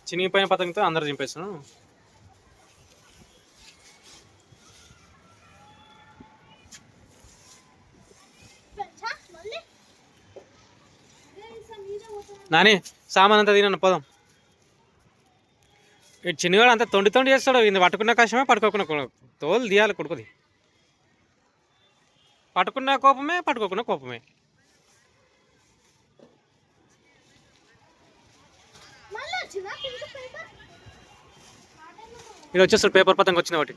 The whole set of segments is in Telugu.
చినిగిపోయిన పతంగితో అందరు చింపేస్తాను. నాని సామాన్ అంతా తినను పోదాం. ఇటు చిన్నవాడు అంతా తొండి తొండి చేస్తాడు. ఇది పట్టుకున్న కష్టమే, పట్టుకోకుండా తోలు తీయాలి కొడుకుది. పట్టుకున్న కోపమే, పట్టుకోకుండా కోపమే. ఇది వచ్చేస్తాడు పేపర్ పతంగి వచ్చిన ఒకటి.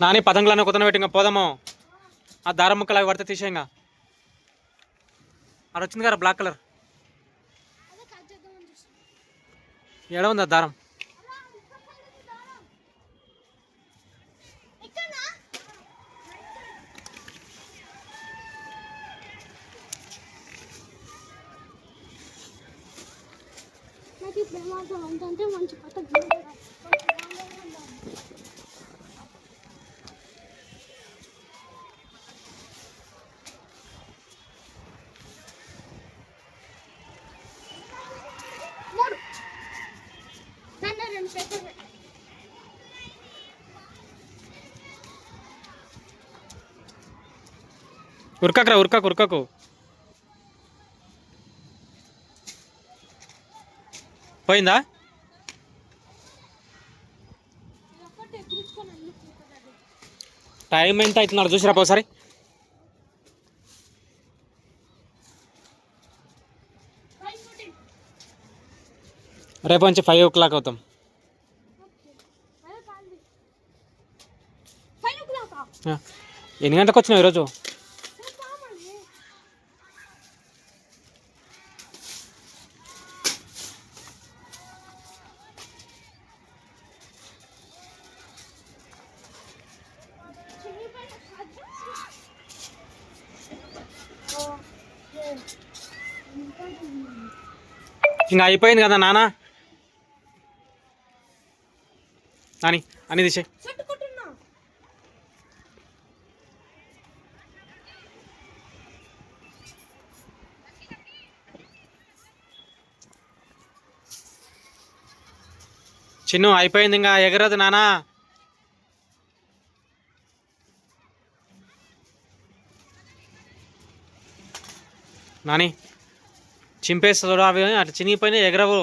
నాని పతంగులన్న కొత్తన పెట్టి ఇంకా పోదాము. ఆ దారం ముక్కలు అవి పడితే తీసేయంగా. అది వచ్చింది కదా బ్లాక్ కలర్. ఎడ ఉంది ఆ దారం? మంచి ఉరకకురా, ఉరకకు. పోయిందా? టైం ఎంత అవుతున్నాడు చూసిరా ఒకసారి. రేపు నుంచి 5 o'clock అవుతాం. ఎన్ని గంటలకు వచ్చినావు ఈరోజు? ఇంకా అయిపోయింది కదా నాన్న. నాని అన్ని తీసే. చిన్ను అయిపోయింది, ఇంకా ఎగరదు నానా. నాని చింపేస్తాడు అవి, అటు చినిగిపోయినా ఎగరవు.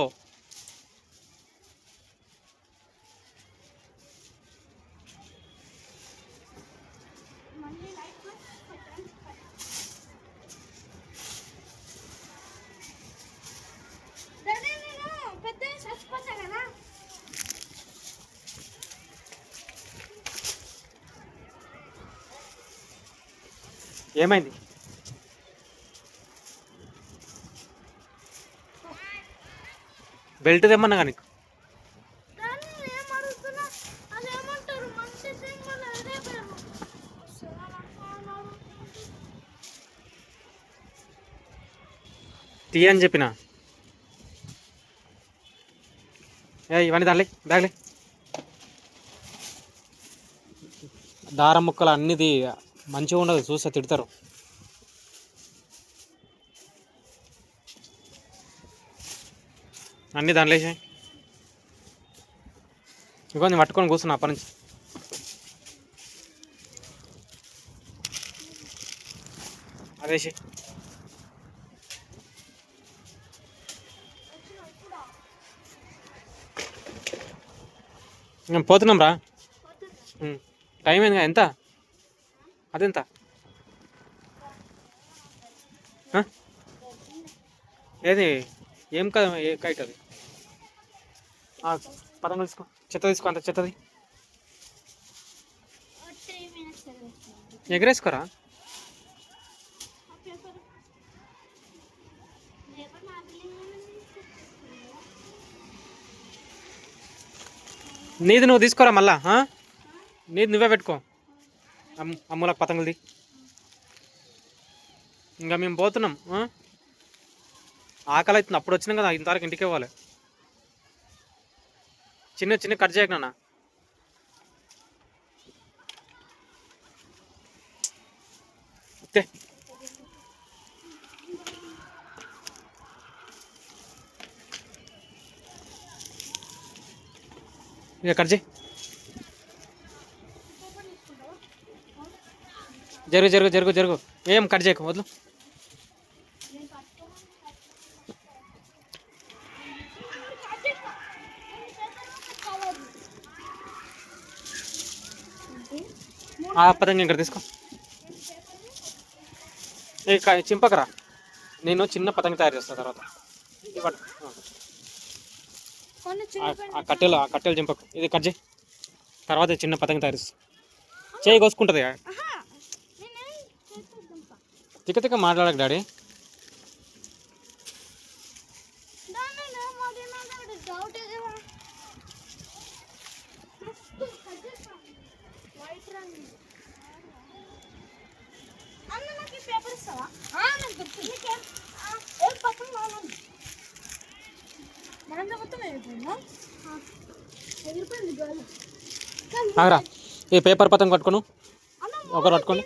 ఏమైంది? బెల్ట్ తెమ్మన్నా కానీ తీయని చెప్పిన. ఇవన్నీ దానిలే, బ్యాగ్లే. దారం ముక్కలు అన్నిది మంచిగా ఉండదు, చూస్తే తిడతారు. అన్నీ దానిలో వేసాయి. ఇంకో నేను పట్టుకొని కూర్చున్నా అప్పటి నుంచి. అదేసి మేము పోతున్నాం రా. టైం అయింది. ఎంత అదెంత? ఏది ఏం ఏ కైట్ అది? పతంగులు తీసుకో, చెత్త తీసుకో, అంత చెత్తది ఎగరేసుకోరా. నీది నువ్వు తీసుకోరా మళ్ళా, నీది నువ్వే పెట్టుకో. అమ్ములకు పతంగులది. ఇంకా మేము పోతున్నాం. ఆకలి అవుతుంది, అప్పుడు వచ్చినాం కదా, ఇంతవరకు ఇంటికి ఇవ్వాలి. చిన్న చిన్న కట్ చేయకు నాన్న. ఇక కట్ చేయి. జరుగు జరుగు జరుగు జరుగు, ఏం కట్ చేయకు, వద్దు. ఆ పతంగా ఇక్కడ తీసుకో. ఏ చింపకరా, నేను చిన్న పతంగి తయారు చేస్తాను తర్వాత. ఆ కట్టెలు చింపకు, ఇది కట్ చేయి, తర్వాత చిన్న పతంగి తయారు చేస్తా. చేయి కోసుకుంటుంది. తిక్క తిక్క మాట్లాడక డాడీ. ఆగరా, ఈ పేపర్ పతంగ పట్టుకోను, ఒకరు పట్టుకోండి.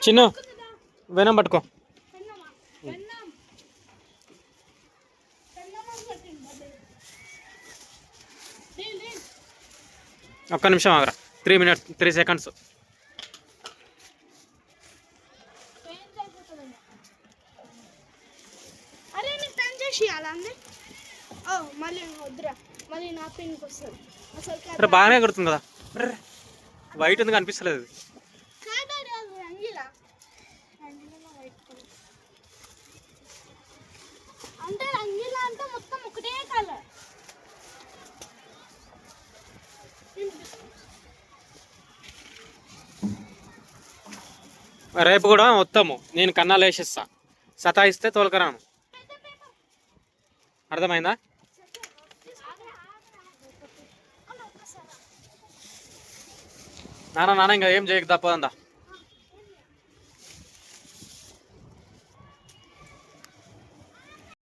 చిన్న వెనం పట్టుకో. ఒక్క నిమిషం ఆగరా, 3 minutes 3 seconds. బాగానే కొడుతుంది కదా, వైట్ ఎందుకు అనిపిస్తలేదు? అంటే రంగీలా అంటే మొత్తం ఒకటే కలర్. రేపు కూడా మొత్తము నేను కన్నాలు వేసిస్తా, సతాయిస్తే తోలకరాను. అర్థమైందా? నాన్న ఇంకా ఏం చేయక తప్పదందా.